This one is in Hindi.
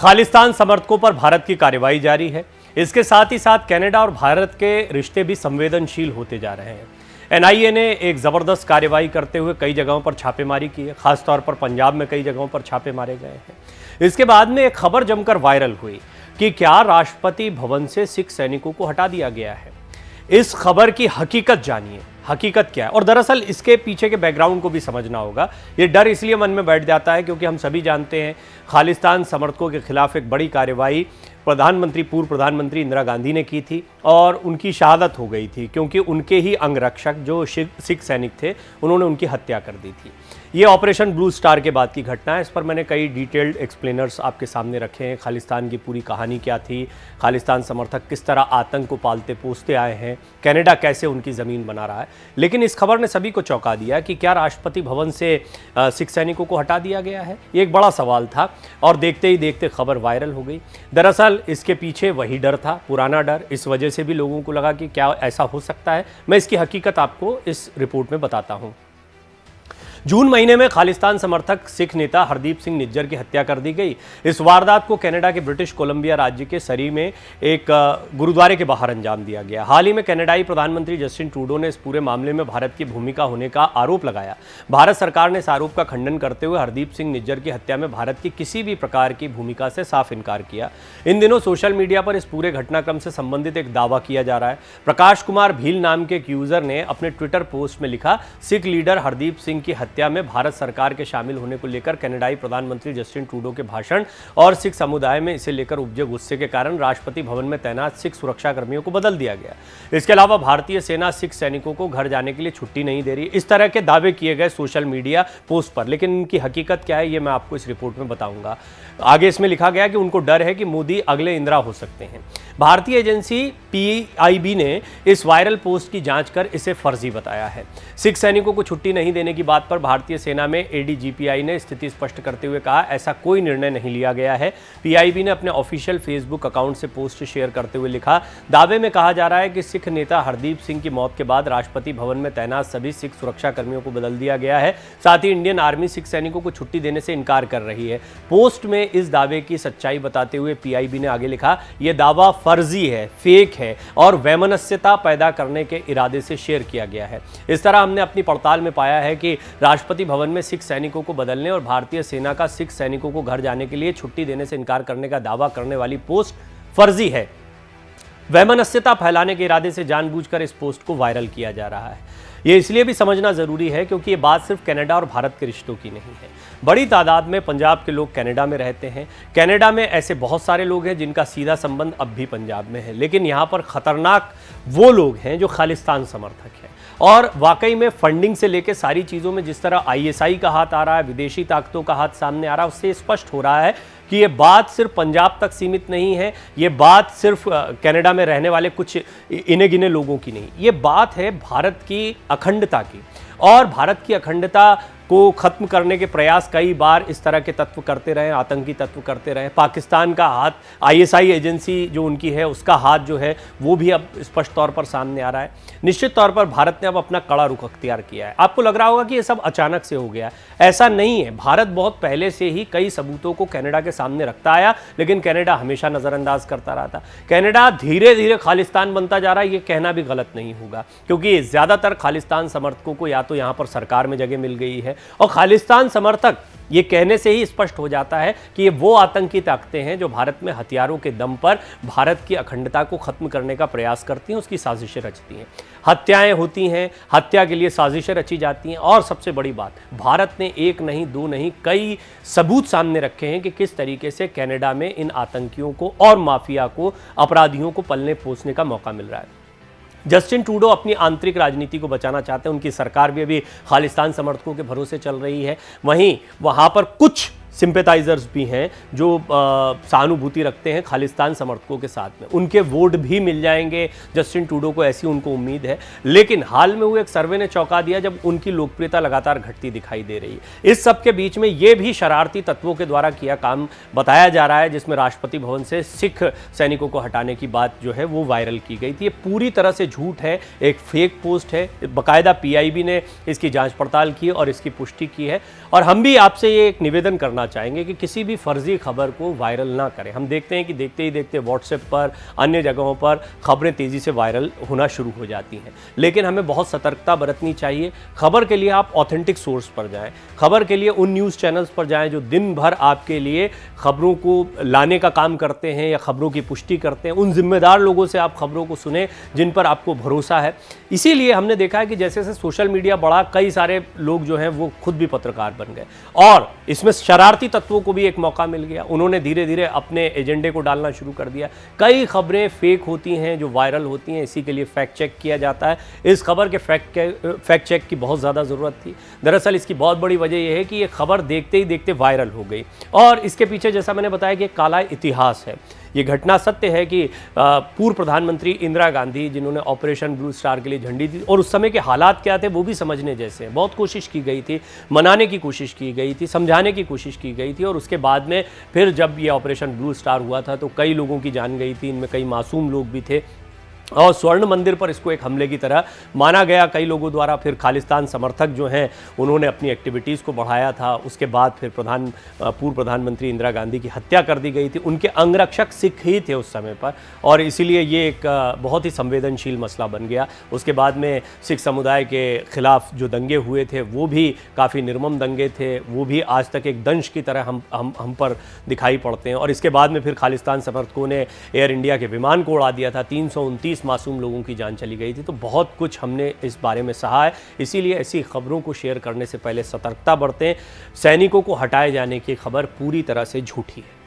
खालिस्तान समर्थकों पर भारत की कार्रवाई जारी है। इसके साथ ही साथ कनाडा और भारत के रिश्ते भी संवेदनशील होते जा रहे हैं। एनआईए ने एक जबरदस्त कार्रवाई करते हुए कई जगहों पर छापेमारी की है। खासतौर पर पंजाब में कई जगहों पर छापे मारे गए हैं। इसके बाद में एक खबर जमकर वायरल हुई कि क्या राष्ट्रपति भवन से सिख सैनिकों को हटा दिया गया है। इस खबर की हकीकत जानिए, हकीकत क्या है। और दरअसल इसके पीछे के बैकग्राउंड को भी समझना होगा। ये डर इसलिए मन में बैठ जाता है क्योंकि हम सभी जानते हैं खालिस्तान समर्थकों के खिलाफ एक बड़ी कार्रवाई पूर्व प्रधानमंत्री इंदिरा गांधी ने की थी और उनकी शहादत हो गई थी क्योंकि उनके ही अंगरक्षक जो सिख सैनिक थे उन्होंने उनकी हत्या कर दी थी। ये ऑपरेशन ब्लू स्टार के बाद की घटना है। इस पर मैंने कई डिटेल्ड एक्सप्लेनर्स आपके सामने रखे हैं। खालिस्तान की पूरी कहानी क्या थी, खालिस्तान समर्थक किस तरह आतंक को पालते पोसते आए हैं, कनाडा कैसे उनकी ज़मीन बना रहा है। लेकिन इस खबर ने सभी को चौंका दिया कि क्या राष्ट्रपति भवन से सिख सैनिकों को हटा दिया गया है। ये एक बड़ा सवाल था और देखते ही देखते खबर वायरल हो गई। दरअसल इसके पीछे वही डर था, पुराना डर। इस वजह से भी लोगों को लगा कि क्या ऐसा हो सकता है। मैं इसकी हकीकत आपको इस रिपोर्ट में बताता हूं। जून महीने में खालिस्तान समर्थक सिख नेता हरदीप सिंह निज्जर की हत्या कर दी गई। इस वारदात को कनाडा के ब्रिटिश कोलंबिया राज्य के सरी में एक गुरुद्वारे के बाहर अंजाम दिया गया। हाल ही में कनाडाई प्रधानमंत्री जस्टिन ट्रूडो ने इस पूरे मामले में भारत की भूमिका होने का आरोप लगाया। भारत सरकार ने इस आरोप का खंडन करते हुए हरदीप सिंह निज्जर की हत्या में भारत की किसी भी प्रकार की भूमिका से साफ इनकार किया। इन दिनों सोशल मीडिया पर इस पूरे घटनाक्रम से संबंधित एक दावा किया जा रहा है। प्रकाश कुमार भील नाम के एक यूजर ने अपने ट्विटर पोस्ट में लिखा, सिख लीडर हरदीप सिंह की हत्या में भारत सरकार के शामिल होने को लेकर कनाडाई प्रधानमंत्री जस्टिन ट्रूडो के भाषण और सिख समुदाय में इसे लेकर उपजे गुस्से के कारण राष्ट्रपति भवन में तैनात सिख सुरक्षा कर्मियों को बदल दिया गया। इसके अलावा भारतीय सेना सिख सैनिकों को घर जाने के लिए छुट्टी नहीं दे रही। इस तरह के दावे किए गए सोशल मीडिया पोस्ट पर, लेकिन इनकी हकीकत क्या है ये मैं आपको इस रिपोर्ट में बताऊंगा। आगे इसमें लिखा गया कि उनको डर है कि मोदी अगले इंदिरा हो सकते हैं। भारतीय एजेंसी पीआईबी ने इस वायरल पोस्ट की जांच कर इसे फर्जी बताया है। सिख सैनिकों को छुट्टी नहीं देने की बात पर भारतीय सेना में एडीजीपीआई ने स्थिति स्पष्ट करते हुए कहा, ऐसा कोई निर्णय नहीं लिया गया है। पीआईबी ने अपने ऑफिशियल फेसबुक अकाउंट से पोस्ट शेयर करते हुए लिखा, दावे में कहा जा रहा है कि सिख नेता हरदीप सिंह की मौत के बाद राष्ट्रपति भवन में तैनात सभी सिख सुरक्षा कर्मियों को बदल दिया गया है। साथ ही इंडियन आर्मी सिख सैनिकों को छुट्टी देने से इनकार कर रही है। पोस्ट में इस दावे की सच्चाई बताते हुए पीआईबी ने आगे लिखा, यह दावा फर्जी है, फेक है और वैमनस्यता पैदा करने के इरादे से शेयर किया गया है। इस तरह हमने अपनी पड़ताल में पाया है कि राष्ट्रपति भवन में सिख सैनिकों को बदलने और भारतीय सेना का सिख सैनिकों को घर जाने के लिए छुट्टी देने से इनकार करने का दावा करने वाली पोस्ट फर्जी है। वैमनस्यता फैलाने के इरादे से जानबूझकर इस पोस्ट को वायरल किया जा रहा है। ये इसलिए भी समझना जरूरी है क्योंकि ये बात सिर्फ कनाडा और भारत के रिश्तों की नहीं है। बड़ी तादाद में पंजाब के लोग कनाडा में रहते हैं। कनाडा में ऐसे बहुत सारे लोग हैं जिनका सीधा संबंध अब भी पंजाब में है। लेकिन यहाँ पर खतरनाक वो लोग हैं जो खालिस्तान समर्थक हैं और वाकई में फंडिंग से लेकर सारी चीज़ों में जिस तरह आईएसआई का हाथ आ रहा है, विदेशी ताकतों का हाथ सामने आ रहा है, उससे स्पष्ट हो रहा है कि ये बात सिर्फ पंजाब तक सीमित नहीं है। ये बात सिर्फ कनाडा में रहने वाले कुछ इने गिने लोगों की नहीं, ये बात है भारत की अखंडता की। और भारत की अखंडता को खत्म करने के प्रयास कई बार इस तरह के तत्व करते रहे, आतंकी तत्व करते रहे। पाकिस्तान का हाथ, आईएसआई एजेंसी जो उनकी है उसका हाथ जो है वो भी अब स्पष्ट तौर पर सामने आ रहा है। निश्चित तौर पर भारत ने अब अपना कड़ा रुख अख्तियार किया है। आपको लग रहा होगा कि ये सब अचानक से हो गया, ऐसा नहीं है। भारत बहुत पहले से ही कई सबूतों को कनाडा के सामने रखता आया, लेकिन कनाडा हमेशा नजरअंदाज करता रहा था। कनाडा धीरे धीरे खालिस्तान बनता जा रहा है, ये कहना भी गलत नहीं होगा क्योंकि ज्यादातर खालिस्तान समर्थकों को या तो यहाँ पर सरकार में जगह मिल गई है और खालिस्तान समर्थक ये कहने से ही स्पष्ट हो जाता है कि ये वो आतंकी ताकतें हैं जो भारत में हथियारों के दम पर भारत की अखंडता को खत्म करने का प्रयास करती हैं, उसकी साजिशें रचती हैं। हत्याएं होती हैं, हत्या के लिए साजिशें रची जाती हैं और सबसे बड़ी बात, भारत ने एक नहीं दो नहीं कई सबूत सामने रखे हैं कि किस तरीके से कनाडा में इन आतंकियों को और माफिया को, अपराधियों को पलने पोसने का मौका मिल रहा है। जस्टिन ट्रूडो अपनी आंतरिक राजनीति को बचाना चाहते हैं। उनकी सरकार भी अभी खालिस्तान समर्थकों के भरोसे चल रही है। वहीं वहां पर कुछ सिंपेथाइजर्स भी हैं जो सहानुभूति रखते हैं खालिस्तान समर्थकों के साथ में, उनके वोट भी मिल जाएंगे जस्टिन ट्रूडो को, ऐसी उनको उम्मीद है। लेकिन हाल में हुए एक सर्वे ने चौंका दिया जब उनकी लोकप्रियता लगातार घटती दिखाई दे रही है। इस सब के बीच में ये भी शरारती तत्वों के द्वारा किया काम बताया जा रहा है जिसमें राष्ट्रपति भवन से सिख सैनिकों को हटाने की बात जो है वो वायरल की गई थी। ये पूरी तरह से झूठ है, एक फेक पोस्ट है। बाकायदा पीआईबी ने इसकी जांच पड़ताल की और इसकी पुष्टि की है और हम भी आपसे ये एक निवेदन करना करना चाहेंगे कि किसी भी फर्जी खबर को वायरल ना करें। हम देखते हैं कि देखते ही देखते व्हाट्सएप पर, अन्य जगहों पर खबरें तेज़ी से वायरल होना शुरू हो जाती हैं, लेकिन हमें बहुत सतर्कता बरतनी चाहिए। खबर के लिए आप ऑथेंटिक सोर्स पर जाएं, खबर के लिए उन न्यूज़ चैनल्स पर जाएं जो दिन भर आपके लिए खबरों को लाने का काम करते हैं या खबरों की पुष्टि करते हैं। उन जिम्मेदार लोगों से आप खबरों को सुने जिन पर आपको भरोसा है। इसीलिए हमने देखा है कि जैसे जैसे सोशल मीडिया बढ़ा, कई सारे लोग जो हैं वो खुद भी पत्रकार बन गए और इसमें शरारती तत्वों को भी एक मौका मिल गया। उन्होंने धीरे धीरे अपने एजेंडे को डालना शुरू कर दिया। कई खबरें फेक होती हैं जो वायरल होती हैं, इसी के लिए फैक्ट चेक किया जाता है। इस खबर के फैक्ट चेक की बहुत ज़्यादा ज़रूरत थी। दरअसल इसकी बहुत बड़ी वजह यह है कि ये खबर देखते ही देखते वायरल हो गई और इसके पीछे, जैसा मैंने बताया, कि एक काला इतिहास है। ये घटना सत्य है कि पूर्व प्रधानमंत्री इंदिरा गांधी, जिन्होंने ऑपरेशन ब्लू स्टार के लिए झंडी दी, और उस समय के हालात क्या थे वो भी समझने जैसे हैं। बहुत कोशिश की गई थी, मनाने की कोशिश की गई थी, समझाने की कोशिश की गई थी, और उसके बाद में फिर जब ये ऑपरेशन ब्लू स्टार हुआ था तो कई लोगों की जान गई थी, इनमें कई मासूम लोग भी थे और स्वर्ण मंदिर पर इसको एक हमले की तरह माना गया कई लोगों द्वारा। फिर खालिस्तान समर्थक जो हैं उन्होंने अपनी एक्टिविटीज़ को बढ़ाया था। उसके बाद फिर पूर्व प्रधानमंत्री इंदिरा गांधी की हत्या कर दी गई थी। उनके अंगरक्षक सिख ही थे उस समय पर, और इसीलिए ये एक बहुत ही संवेदनशील मसला बन गया। उसके बाद में सिख समुदाय के खिलाफ जो दंगे हुए थे वो भी काफ़ी निर्मम दंगे थे, वो भी आज तक एक दंश की तरह हम पर दिखाई पड़ते हैं। और इसके बाद में फिर खालिस्तान समर्थकों ने एयर इंडिया के विमान को उड़ा दिया था। 329 मासूम लोगों की जान चली गई थी। तो बहुत कुछ हमने इस बारे में सहा है, इसीलिए ऐसी खबरों को शेयर करने से पहले सतर्कता बरतें। सैनिकों को हटाए जाने की खबर पूरी तरह से झूठी है।